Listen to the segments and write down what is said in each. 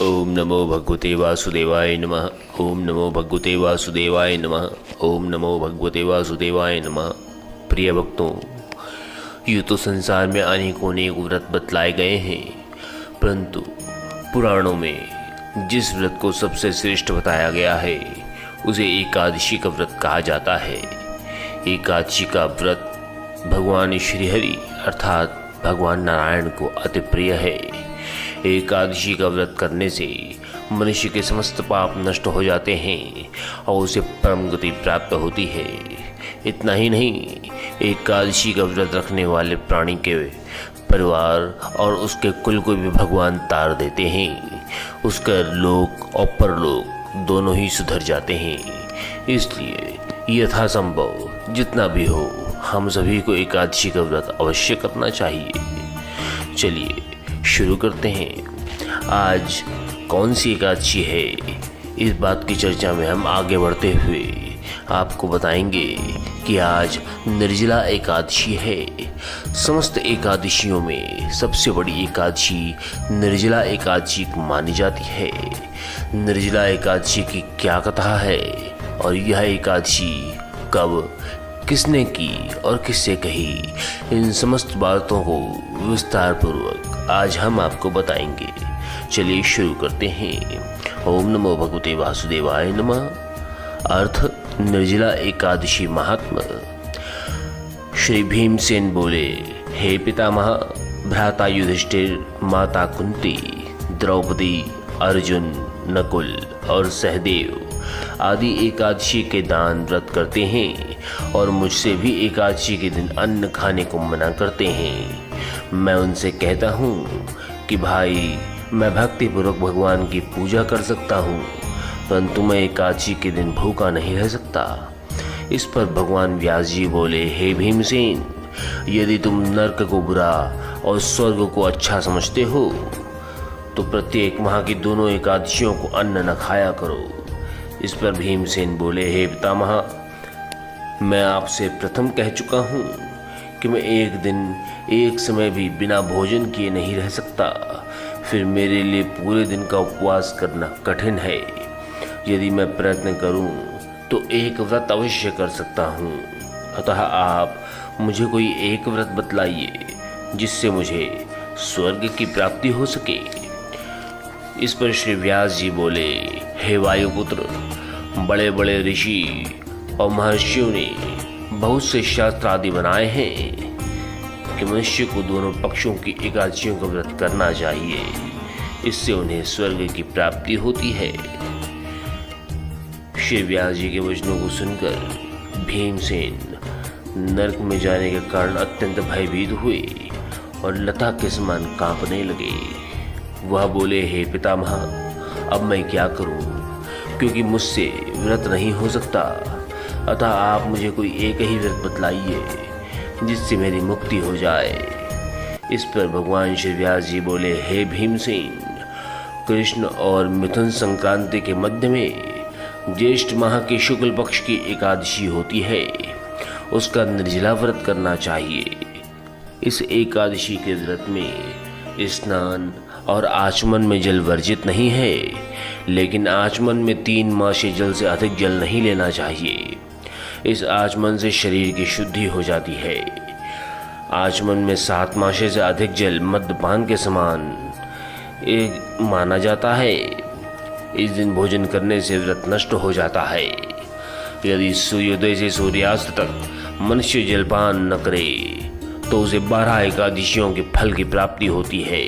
ओम नमो भगवते वासुदेवाय नमः। ओम नमो भगवते वासुदेवाय नमः। ओम नमो भगवते वासुदेवाय नमः। प्रिय भक्तों, यूँ तो संसार में अनेक व्रत बतलाए गए हैं, परंतु पुराणों में जिस व्रत को सबसे श्रेष्ठ बताया गया है उसे एकादशी का व्रत कहा जाता है। एकादशी का व्रत भगवान श्रीहरि अर्थात भगवान नारायण को अति प्रिय है। एकादशी का व्रत करने से मनुष्य के समस्त पाप नष्ट हो जाते हैं और उसे परम गति प्राप्त होती है। इतना ही नहीं, एकादशी का व्रत रखने वाले प्राणी के परिवार और उसके कुल को भी भगवान तार देते हैं। उसका लोक और परलोक दोनों ही सुधर जाते हैं। इसलिए यथासंभव जितना भी हो हम सभी को एकादशी का व्रत अवश्य करना चाहिए। चलिए शुरू करते हैं। आज कौन सी एकादशी है, इस बात की चर्चा में हम आगे बढ़ते हुए आपको बताएंगे कि आज निर्जला एकादशी है। समस्त एकादशियों में सबसे बड़ी एकादशी निर्जला एकादशी मानी जाती है। निर्जला एकादशी की क्या कथा है और यह एकादशी कब, किसने की और किससे कही, इन समस्त बातों को विस्तार पूर्वक आज हम आपको बताएंगे। चलिए शुरू करते हैं। ओम नमो भगवते वासुदेवाय नमः। अर्थ निर्जला एकादशी महात्मा। श्री भीमसेन बोले, हे पितामह, भ्राता युधिष्ठिर, माता कुंती, द्रौपदी, अर्जुन, नकुल और सहदेव आदि एकादशी के दान व्रत करते हैं और मुझसे भी एकादशी के दिन अन्न खाने को मना करते हैं। मैं उनसे कहता हूँ कि भाई, मैं भक्तिपूर्वक भगवान की पूजा कर सकता हूँ, परंतु मैं एकादशी के दिन भूखा नहीं रह सकता। इस पर भगवान व्यास जी बोले, हे भीमसेन, यदि तुम नरक को बुरा और स्वर्ग को अच्छा समझते हो तो प्रत्येक माह की दोनों एकादशियों को अन्न न खाया करो। इस पर भीमसेन बोले, हे पितामह, मैं आपसे प्रथम कह चुका हूँ कि मैं एक दिन एक समय भी बिना भोजन किए नहीं रह सकता। फिर मेरे लिए पूरे दिन का उपवास करना कठिन है। यदि मैं प्रयत्न करूँ तो एक व्रत अवश्य कर सकता हूँ। अतः आप मुझे कोई एक व्रत बतलाइए जिससे मुझे स्वर्ग की प्राप्ति हो सके। इस पर श्री व्यास जी बोले, हे वायुपुत्र, बड़े बड़े ऋषि और महर्षियों ने बहुत से शास्त्र आदि बनाए हैं कि मनुष्य को दोनों पक्षों की एकादशियों का व्रत करना चाहिए। इससे उन्हें स्वर्ग की प्राप्ति होती है। श्री व्यास जी के वचनों को सुनकर भीमसेन नरक में जाने के कारण अत्यंत भयभीत हुए और लता के समान कांपने लगे। वह बोले, हे पितामह, अब मैं क्या करूं, क्योंकि मुझसे व्रत नहीं हो सकता। अतः आप मुझे कोई एक ही व्रत बतलाइए जिससे मेरी मुक्ति हो जाए। इस पर भगवान श्री व्यास जी बोले, हे भीमसेन, कृष्ण और मिथुन संक्रांति के मध्य में ज्येष्ठ माह के शुक्ल पक्ष की एकादशी होती है, उसका निर्जला व्रत करना चाहिए। इस एकादशी के व्रत में स्नान और आचमन में जल वर्जित नहीं है, लेकिन आचमन में 3 मासे जल से अधिक जल नहीं लेना चाहिए। इस आचमन से शरीर की शुद्धि हो जाती है। आचमन में 7 मासे से अधिक जल मद्यपान के समान एक माना जाता है। इस दिन भोजन करने से व्रत नष्ट हो जाता है। यदि सूर्योदय से सूर्यास्त तक मनुष्य जलपान न करे तो उसे 12 एकादशियों के फल की प्राप्ति होती है।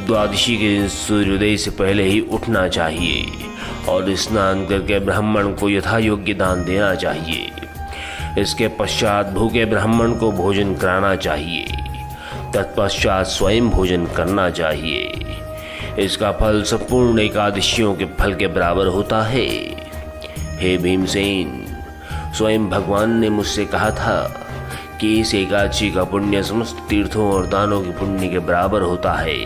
द्वादशी के दिन सूर्योदय से पहले ही उठना चाहिए और स्नान करके ब्राह्मण को यथा योग्य दान देना चाहिए। इसके पश्चात भूखे ब्राह्मण को भोजन कराना चाहिए। तत्पश्चात स्वयं भोजन करना चाहिए। इसका फल संपूर्ण एकादशियों के फल के बराबर होता है। हे भीमसेन, स्वयं भगवान ने मुझसे कहा था कि इस एकादशी का पुण्य समस्त तीर्थों और दानों के पुण्य के बराबर होता है।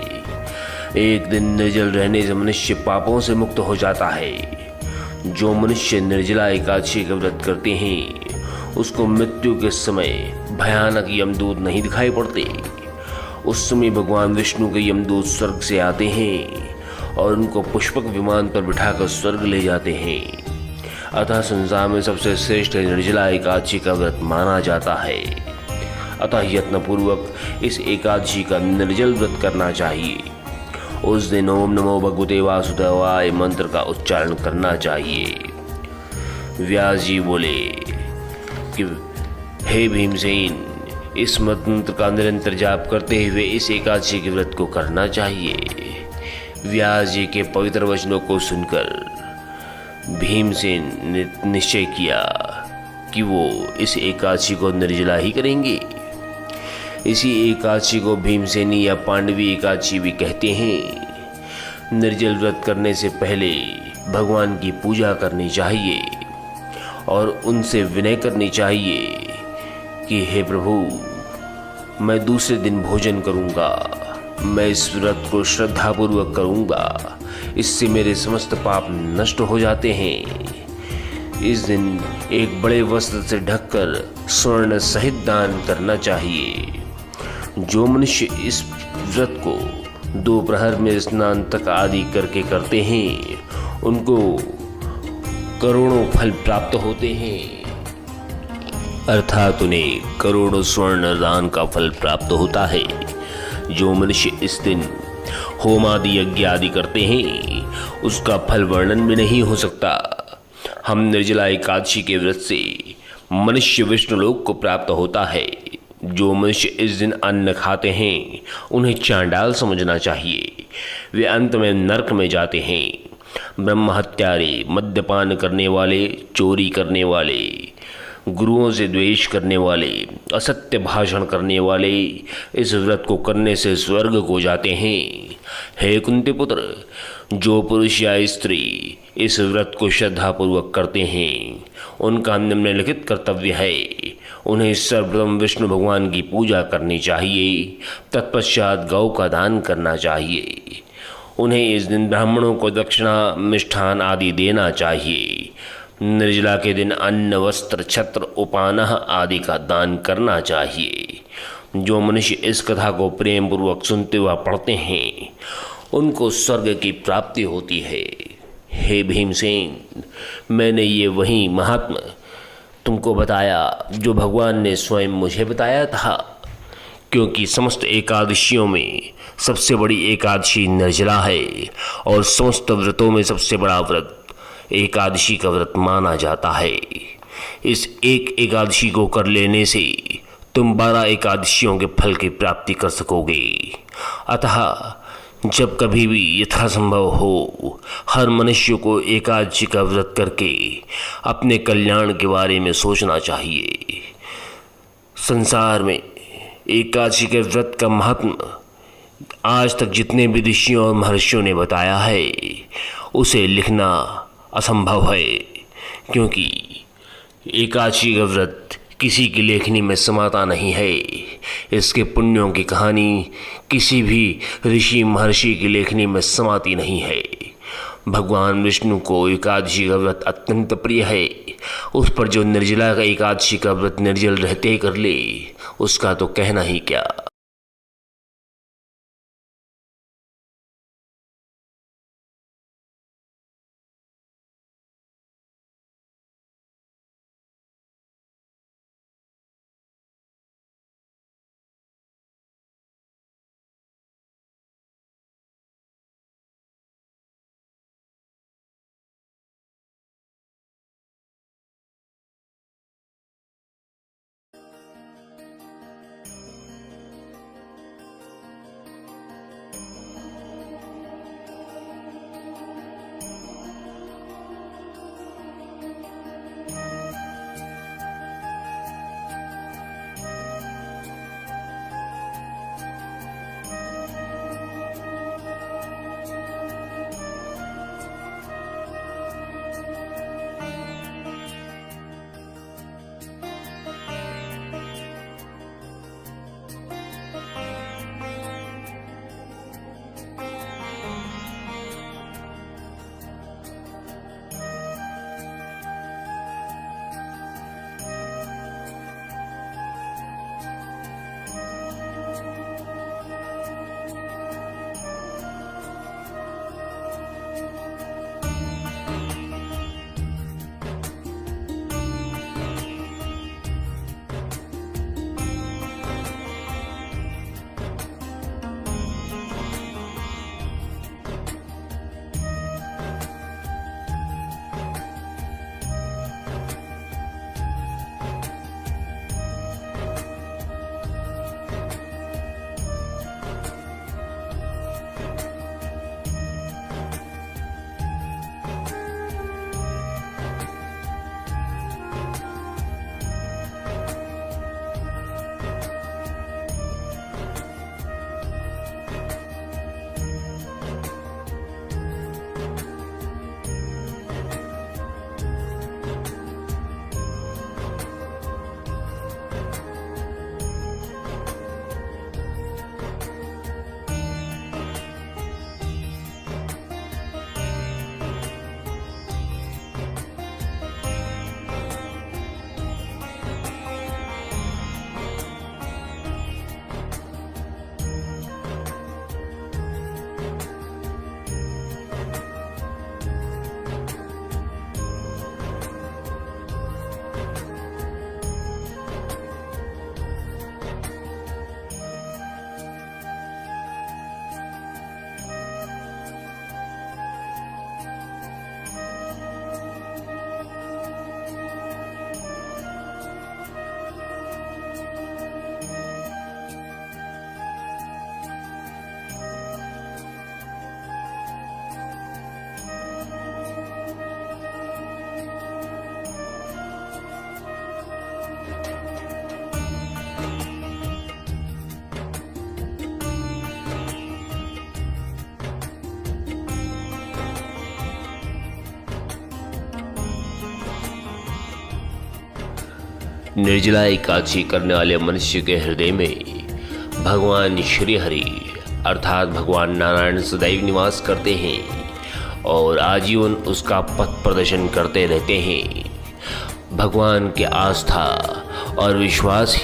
एक दिन निर्जल रहने से मनुष्य पापों से मुक्त हो जाता है। जो मनुष्य निर्जला एकादशी का व्रत करते हैं उसको मृत्यु के समय भयानक यमदूत नहीं दिखाई पड़ते। उस समय भगवान विष्णु के यमदूत स्वर्ग से आते हैं और उनको पुष्पक विमान पर बिठाकर स्वर्ग ले जाते हैं। अतः संसार में सबसे श्रेष्ठ निर्जला एकादशी का व्रत माना जाता है। अतः यत्नपूर्वक इस एकादशी का निर्जल व्रत करना चाहिए। उस दिन ओम नमो भगवते वासुदेवाय मंत्र का उच्चारण करना चाहिए। व्यास जी बोले कि हे भीमसेन, इस मंत्र का निरंतर जाप करते हुए इस एकादशी के व्रत को करना चाहिए। व्यास जी के पवित्र वचनों को सुनकर भीमसेन ने निश्चय किया कि वो इस एकादशी को निर्जला ही करेंगे। इसी एकादशी को भीमसेनी या पांडवी एकादशी भी कहते हैं। निर्जल व्रत करने से पहले भगवान की पूजा करनी चाहिए और उनसे विनय करनी चाहिए कि हे प्रभु, मैं दूसरे दिन भोजन करूंगा, मैं इस व्रत को श्रद्धापूर्वक करूंगा, इससे मेरे समस्त पाप नष्ट हो जाते हैं। इस दिन एक बड़े वस्त्र से ढककर स्वर्ण सहित दान करना चाहिए। जो मनुष्य इस व्रत को दोपहर में स्नान तक आदि करके करते हैं, उनको करोड़ों फल प्राप्त होते हैं, अर्थात उन्हें करोड़ों स्वर्ण दान का फल प्राप्त होता है। जो मनुष्य इस दिन होम आदि यज्ञ आदि करते हैं, उसका फल वर्णन भी नहीं हो सकता। हम निर्जला एकादशी के व्रत से मनुष्य विष्णु लोक को प्राप्त होता है। जो मनुष्य इस दिन अन्न खाते हैं, उन्हें चांडाल समझना चाहिए। वे अंत में नरक में जाते हैं। ब्रह्म हत्यारे, मद्यपान करने वाले, चोरी करने वाले, गुरुओं से द्वेष करने वाले, असत्य भाषण करने वाले इस व्रत को करने से स्वर्ग को जाते हैं। हे कुंती पुत्र, जो पुरुष या स्त्री इस व्रत को श्रद्धापूर्वक करते हैं, उनका निम्नलिखित कर्तव्य है। उन्हें सर्वप्रथम विष्णु भगवान की पूजा करनी चाहिए, तत्पश्चात गौ का दान करना चाहिए। उन्हें इस दिन ब्राह्मणों को दक्षिणा, मिष्ठान आदि देना चाहिए। निर्जला के दिन अन्न, वस्त्र, छत्र, उपानह आदि का दान करना चाहिए। जो मनुष्य इस कथा को प्रेम पूर्वक सुनते व पढ़ते हैं, उनको स्वर्ग की प्राप्ति होती है। हे भीमसेन, मैंने ये वही महात्मा तुमको बताया जो भगवान ने स्वयं मुझे बताया था, क्योंकि समस्त एकादशियों में सबसे बड़ी एकादशी निर्जला है और समस्त व्रतों में सबसे बड़ा व्रत एकादशी का व्रत माना जाता है। इस एक एकादशी को कर लेने से तुम 12 एकादशियों के फल की प्राप्ति कर सकोगे। अतः जब कभी भी यथासंभव हो, हर मनुष्य को एकादशी का व्रत करके अपने कल्याण के बारे में सोचना चाहिए। संसार में एकादशी के व्रत का महत्व आज तक जितने भी ऋषियों और महर्षियों ने बताया है, उसे लिखना असंभव है, क्योंकि एकादशी का व्रत किसी की लेखनी में समाता नहीं है। इसके पुण्यों की कहानी किसी भी ऋषि महर्षि की लेखनी में समाती नहीं है। भगवान विष्णु को एकादशी का व्रत अत्यंत प्रिय है। उस पर जो निर्जला का एकादशी का व्रत निर्जल रहते कर ले, उसका तो कहना ही क्या। निर्जला एकादशी करने वाले मनुष्य के हृदय में भगवान श्री हरि अर्थात भगवान नारायण सदैव निवास करते हैं और आजीवन उसका पथ प्रदर्शन करते रहते हैं। भगवान के आस्था और विश्वास ही